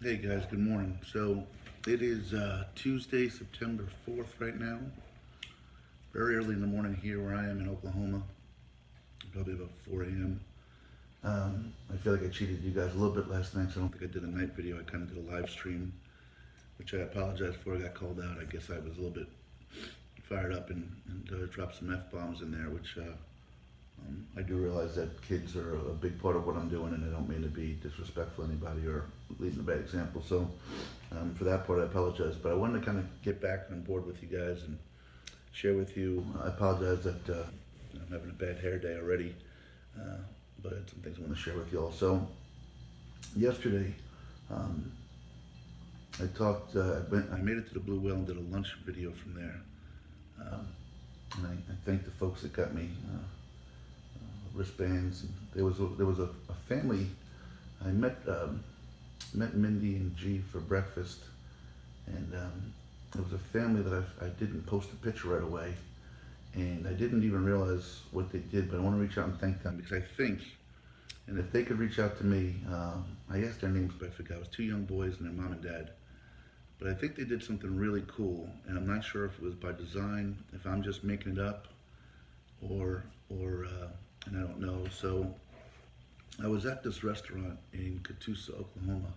Hey guys, good morning. So it is Tuesday, September 4th right now. Very early in the morning here where I am in Oklahoma. Probably about 4 a.m. I feel like I cheated you guys a little bit last night, so I don't think I did a night video. I kind of did a live stream, which I apologize for. I got called out. I guess I was a little bit fired up and dropped some F-bombs in there, which I do realize that kids are a big part of what I'm doing, and I don't mean to be disrespectful to anybody or leading a bad example. So for that part, I apologize. But I wanted to kind of get back on board with you guys and share with you. I apologize that I'm having a bad hair day already, but I had some things I want to share with you all. So yesterday, um, I made it to the Blue Whale and did a lunch video from there. Um, and I thank the folks that got me wristbands. And there was a family. I met Mindy and G for breakfast, and it was a family that I didn't post a picture right away, and I didn't even realize what they did. But I want to reach out and thank them because I think, and if they could reach out to me, I asked their names, but I forgot. It was two young boys and their mom and dad. But I think they did something really cool, and I'm not sure if it was by design, if I'm just making it up, or and I don't know. So I was at this restaurant in Catoosa, Oklahoma.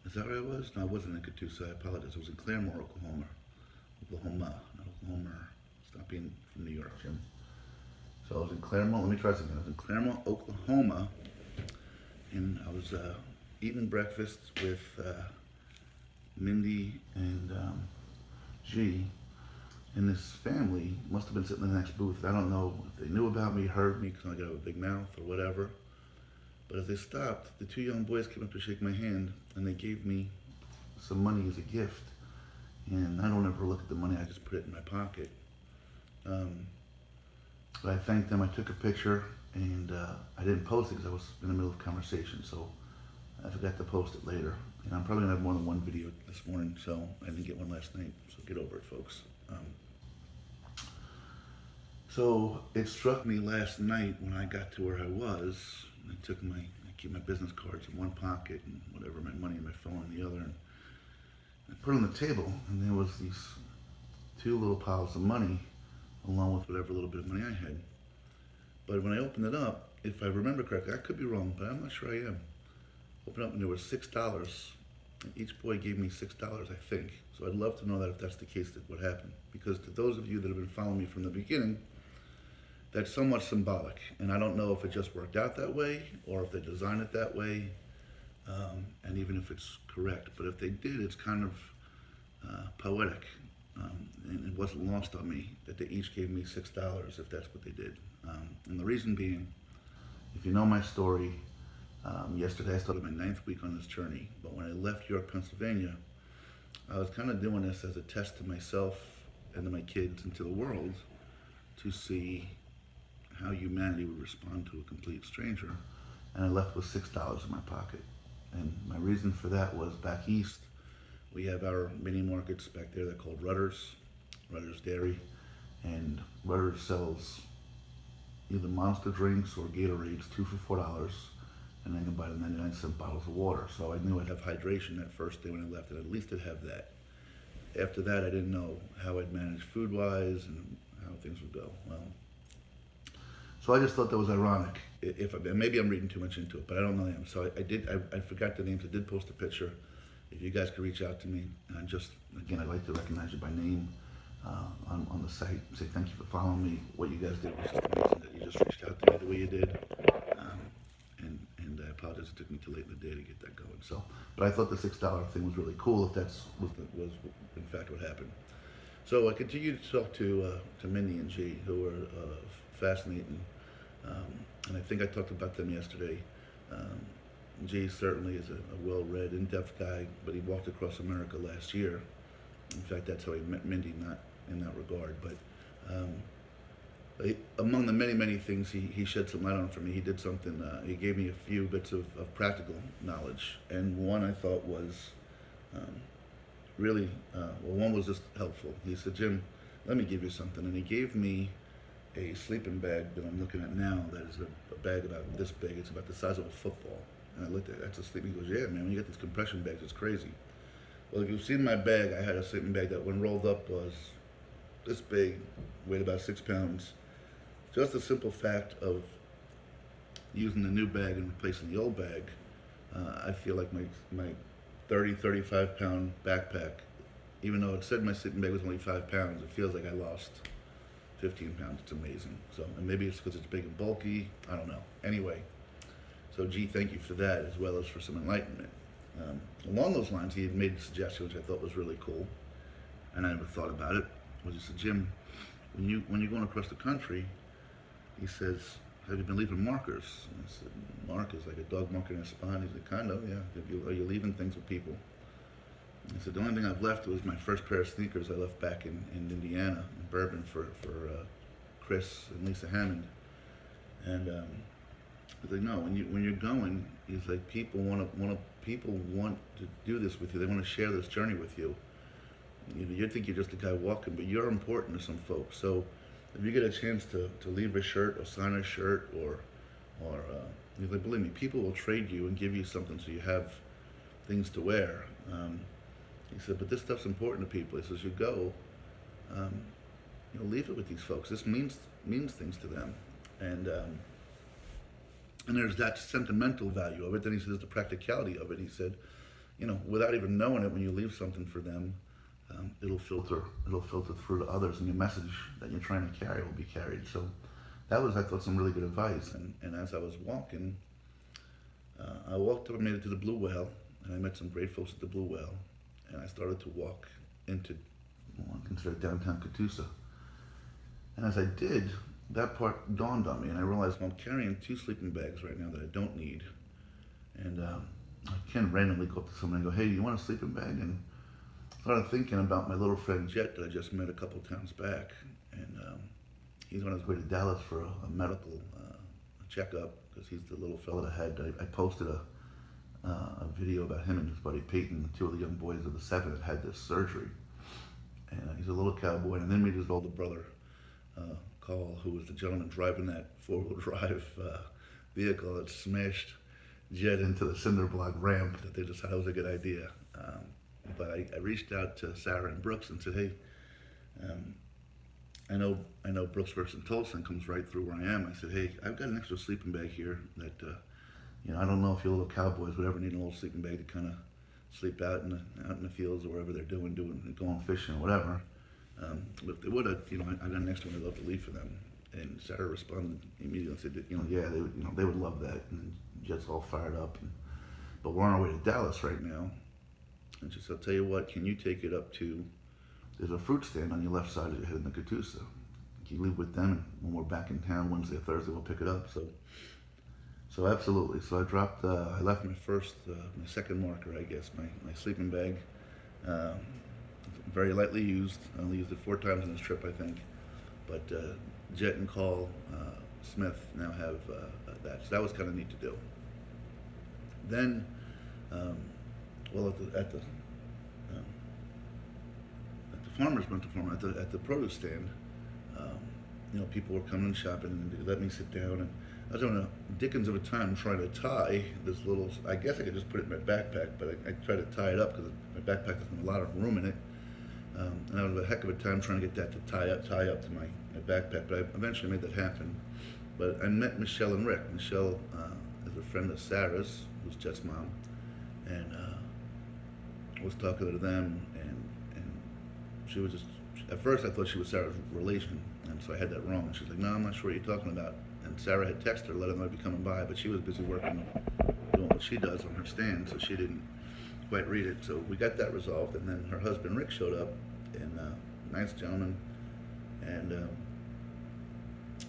Is that where I was? No, I wasn't in Catoosa. I apologize. I was in Claremore, Oklahoma. Oklahoma, not Oklahoma. Stop being from New York, Jim. So I was in Claremore. Let me try something. I was in Claremore, Oklahoma, and I was eating breakfast with Mindy and G. And this family must have been sitting in the next booth. I don't know if they knew about me, heard me, because I got a big mouth or whatever. But as they stopped, the two young boys came up to shake my hand, and they gave me some money as a gift. And I don't ever look at the money, I just put it in my pocket. But I thanked them, I took a picture, and I didn't post it because I was in the middle of a conversation, so I forgot to post it later. And I'm probably gonna have more than one video this morning, so I didn't get one last night, so get over it, folks. So it struck me last night when I got to where I was. I keep my business cards in one pocket and whatever, my money and my phone in the other. And I put it on the table, and there was these two little piles of money, along with whatever little bit of money I had. But when I opened it up, if I remember correctly, I could be wrong, but I'm not sure I am. Opened up and there was $6. And each boy gave me $6, I think. So I'd love to know that if that's the case, that what happened. Because to those of you that have been following me from the beginning, that's somewhat symbolic, and I don't know if it just worked out that way or if they designed it that way, and even if it's correct. But if they did, it's kind of poetic, and it wasn't lost on me that they each gave me $6 if that's what they did. And the reason being, if you know my story, yesterday I started my 9th week on this journey, but when I left York, Pennsylvania, I was kind of doing this as a test to myself and to my kids and to the world to see how humanity would respond to a complete stranger. And I left with $6 in my pocket. And my reason for that was back east, we have our mini markets back there. They're called Rutter's Dairy. And Rutter's sells either Monster drinks or Gatorades, 2 for $4. And then you can buy the 99-cent bottles of water. So I knew I'd have hydration that first day when I left, and at least I'd have that. After that, I didn't know how I'd manage food-wise and how things would go. Well, so I just thought that was ironic. Maybe I'm reading too much into it, but I don't know them. So I forgot the names. I did post a picture. If you guys could reach out to me, and just, again, I'd like to recognize you by name on the site. Say thank you for following me. What you guys did was just amazing that you just reached out to me the way you did. And I apologize it took me too late in the day to get that going. So, but I thought the $6 thing was really cool if that's was in fact what happened. So I continued to talk to Mindy and G, who were fascinating. And I think I talked about them yesterday. G certainly is a well-read, in-depth guy, but he walked across America last year. In fact, that's how he met Mindy, not in that regard. But among the many, many things he shed some light on for me, he did something, he gave me a few bits of practical knowledge. And one I thought was really, one was just helpful. He said, Jim, let me give you something. And he gave me a sleeping bag that I'm looking at now that is a bag about this big. It's about the size of a football. And I looked at it, that's a sleeping. He goes, yeah, man, when you get these compression bags, it's crazy. Well, if you've seen my bag, I had a sleeping bag that when rolled up was this big, weighed about 6 pounds. Just the simple fact of using the new bag and replacing the old bag, I feel like my 35 pound backpack, even though it said my sleeping bag was only 5 pounds, it feels like I lost 15 pounds. It's amazing. So, and maybe it's because it's big and bulky. I don't know. Anyway, so G, thank you for that, as well as for some enlightenment. Along those lines, he had made a suggestion which I thought was really cool, and I never thought about it. Was he said, Jim, when you're going across the country, he says, have you been leaving markers? And I said, markers, like a dog marker in a spine? He said, kind of, yeah. Are you leaving things with people? I said, the only thing I've left was my first pair of sneakers I left back in Indiana, in Bourbon, for Chris and Lisa Hammond. And he's like, no, when you're going, he's like, people want to do this with you. They want to share this journey with you. You think you're just a guy walking, but you're important to some folks. So if you get a chance to leave a shirt or sign a shirt or he's like, believe me, people will trade you and give you something so you have things to wear. He said, but this stuff's important to people. He says, you go, leave it with these folks. This means things to them. And there's that sentimental value of it. Then he says the practicality of it. He said, without even knowing it, when you leave something for them, it'll filter through to others, and your message that you're trying to carry will be carried. So that was, I thought, some really good advice. And as I was walking, I walked up and made it to the Blue Whale, and I met some great folks at the Blue Whale, and I started to walk into what I consider downtown Catoosa. And as I did, that part dawned on me, and I realized, well, I'm carrying 2 sleeping bags right now that I don't need. And I can randomly go up to someone and go, hey, do you want a sleeping bag? And started thinking about my little friend Jet that I just met a couple towns back, and he's on his way to Dallas for a medical checkup, because he's the little fella that had. I posted a video about him and his buddy Peyton, 2 of the young boys of the 7 that had this surgery, and he's a little cowboy. And then meet his older brother, Carl, who was the gentleman driving that 4-wheel drive vehicle that smashed Jet into the cinder block ramp that they decided was a good idea. But I reached out to Sarah and Brooks and said, hey, I know Brooks works in Tulsa and comes right through where I am. I said, hey, I've got an extra sleeping bag here that, I don't know if you little cowboys would ever need a little sleeping bag to kind of sleep out in the fields or wherever they're going fishing or whatever. But if they would, I got an extra one I'd love to leave for them. And Sarah responded immediately and said, yeah, they would love that. And Jet's all fired up. But we're on our way to Dallas right now. And she said, I'll tell you what, can you take it up to, there's a fruit stand on your left side as you're heading to Catoosa. Can you leave with them? And when we're back in town Wednesday or Thursday, we'll pick it up. So absolutely. So I left my second marker, I guess, my sleeping bag. Very lightly used. I only used it 4 times on this trip, I think. But Jet and Carl Smith now have that. So that was kind of neat to do. Then, at the farmer's rental farm, at the produce stand, people were coming and shopping, and they let me sit down. And I was having a dickens of a time trying to tie this little. I guess I could just put it in my backpack, but I tried to tie it up because my backpack doesn't have a lot of room in it. And I was a heck of a time trying to get that to tie up to my backpack, but I eventually made that happen. But I met Michelle and Rick. Michelle is a friend of Sarah's, who's Jet's mom, and I was talking to them, and she was just, at first I thought she was Sarah's relation, and so I had that wrong. And she's like, no, I'm not sure what you're talking about. And Sarah had texted her, let her know I'd be coming by, but she was busy working, doing what she does on her stand, so she didn't quite read it. So we got that resolved, and then her husband Rick showed up, and nice gentleman. And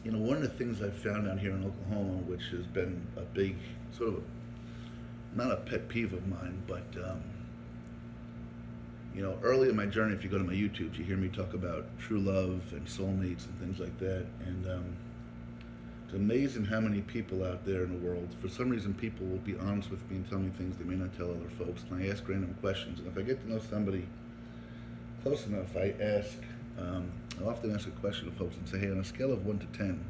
one of the things I've found down here in Oklahoma, which has been a big sort of not a pet peeve of mine, but early in my journey, if you go to my YouTube, you hear me talk about true love and soulmates and things like that. And it's amazing how many people out there in the world, for some reason, people will be honest with me and tell me things they may not tell other folks. And I ask random questions. And if I get to know somebody close enough, I often ask a question to folks and say, hey, on a scale of 1 to 10,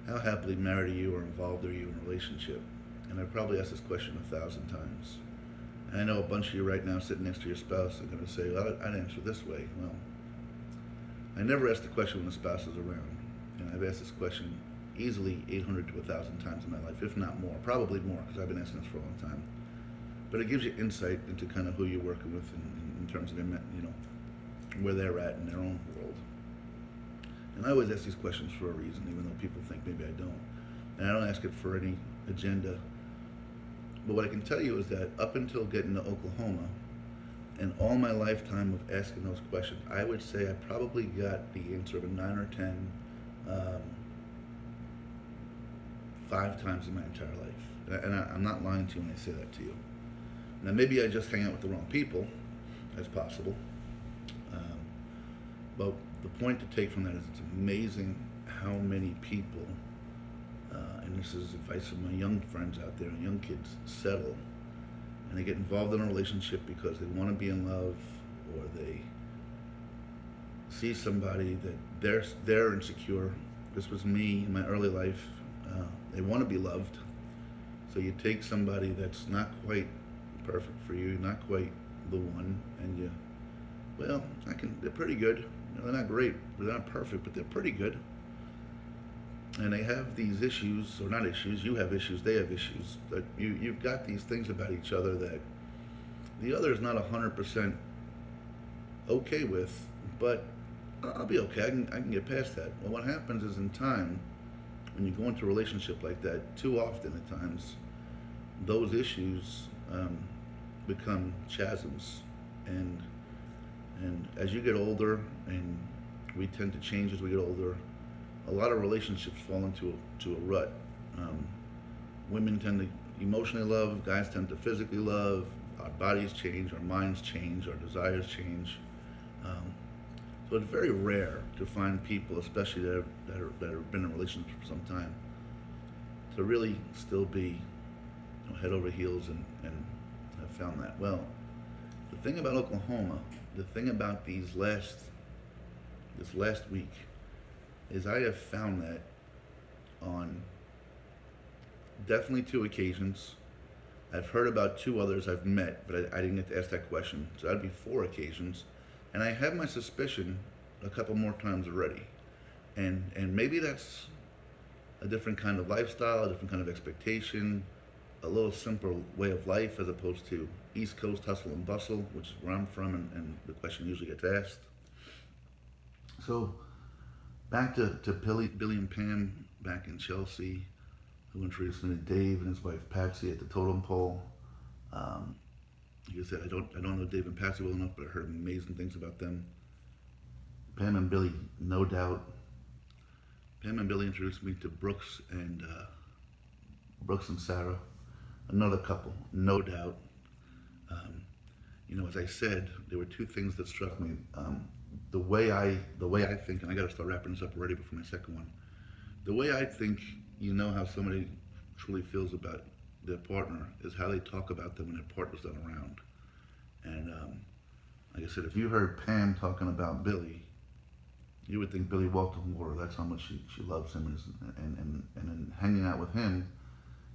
how happily married are you or involved are you in a relationship? And I probably asked this question 1,000 times. And I know a bunch of you right now sitting next to your spouse are going to say, well, I'd answer this way. Well, I never ask the question when the spouse is around. And I've asked this question easily 800 to 1,000 times in my life, if not more. Probably more, because I've been asking this for a long time. But it gives you insight into kind of who you're working with in terms of their, where they're at in their own world. And I always ask these questions for a reason, even though people think maybe I don't. And I don't ask it for any agenda. But what I can tell you is that up until getting to Oklahoma, and all my lifetime of asking those questions, I would say I probably got the answer of a 9 or 10 5 times in my entire life. And I'm not lying to you when I say that to you. Now, maybe I just hang out with the wrong people. That's possible. But the point to take from that is it's amazing how many people, and this is advice from my young friends out there and young kids, settle and they get involved in a relationship because they want to be in love, or they see somebody that they're insecure. This was me in my early life. They want to be loved, so you take somebody that's not quite perfect for you, not quite the one, and they're pretty good. They're not great, they're not perfect, but they're pretty good. And they have these issues, or not issues, you have issues, they have issues. But you've got these things about each other that the other is not 100% okay with, but I'll be okay, I can get past that. Well, what happens is in time, when you go into a relationship like that, too often at times, those issues become chasms. And as you get older, and we tend to change as we get older, a lot of relationships fall into a rut. Women tend to emotionally love, guys tend to physically love, our bodies change, our minds change, our desires change. So it's very rare to find people, especially that have been in a relationship for some time, to really still be head over heels and have found that. Well, the thing about Oklahoma, the thing about this last week, is I have found that on definitely 2 occasions. I've heard about 2 others I've met, but I didn't get to ask that question. So that'd be 4 occasions. And I have my suspicion a couple more times already. And maybe that's a different kind of lifestyle, a different kind of expectation, a little simpler way of life as opposed to East Coast hustle and bustle, which is where I'm from, and the question usually gets asked. So back to Billy and Pam back in Chelsea, who introduced me to Dave and his wife Patsy at the totem pole. Like I said, I don't know Dave and Patsy well enough, but I heard amazing things about them. Pam and Billy, no doubt. Pam and Billy introduced me to Brooks and Sarah, another couple, no doubt. As I said, there were 2 things that struck me. The way I think, and I got to start wrapping this up already before my second one. The way I think, how somebody truly feels about their partner is how they talk about them when their partner's not around. And like I said, if you heard Pam talking about Billy, you would think Billy walked on water. That's how much she loves him, and then hanging out with him,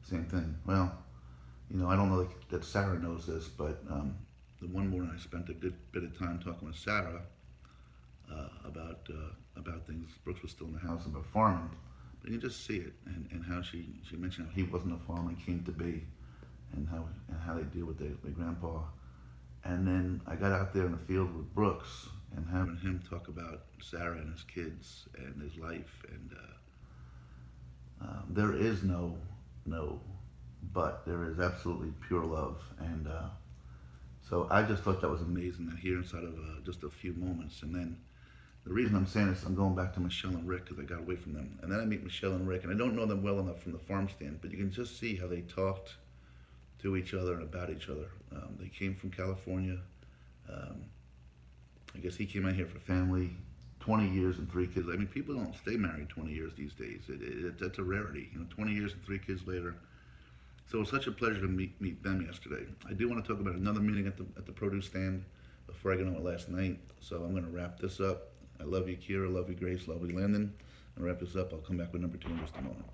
same thing. Well, I don't know that Sarah knows this, but the one morning I spent a good bit of time talking with Sarah about things. Brooks was still in the house about farming, but you can just see it, and how she mentioned how he wasn't a farmer and came to be, and how they deal with their grandpa. And then I got out there in the field with Brooks and having him talk about Sarah and his kids and his life, and there is no but, there is absolutely pure love. And so I just thought that was amazing to hear inside of just a few moments. And then the reason I'm saying this, I'm going back to Michelle and Rick because I got away from them. And then I meet Michelle and Rick, and I don't know them well enough from the farm stand, but you can just see how they talked to each other and about each other. They came from California. I guess he came out here for family, 20 years and 3 kids. I mean, people don't stay married 20 years these days. That's a rarity, 20 years and 3 kids later. So it was such a pleasure to meet them yesterday. I do want to talk about another meeting at the produce stand before I get on it last night. So I'm going to wrap this up. I love you, Kira. Love you, Grace. Love you, Landon. I'll wrap this up. I'll come back with number 2 in just a moment.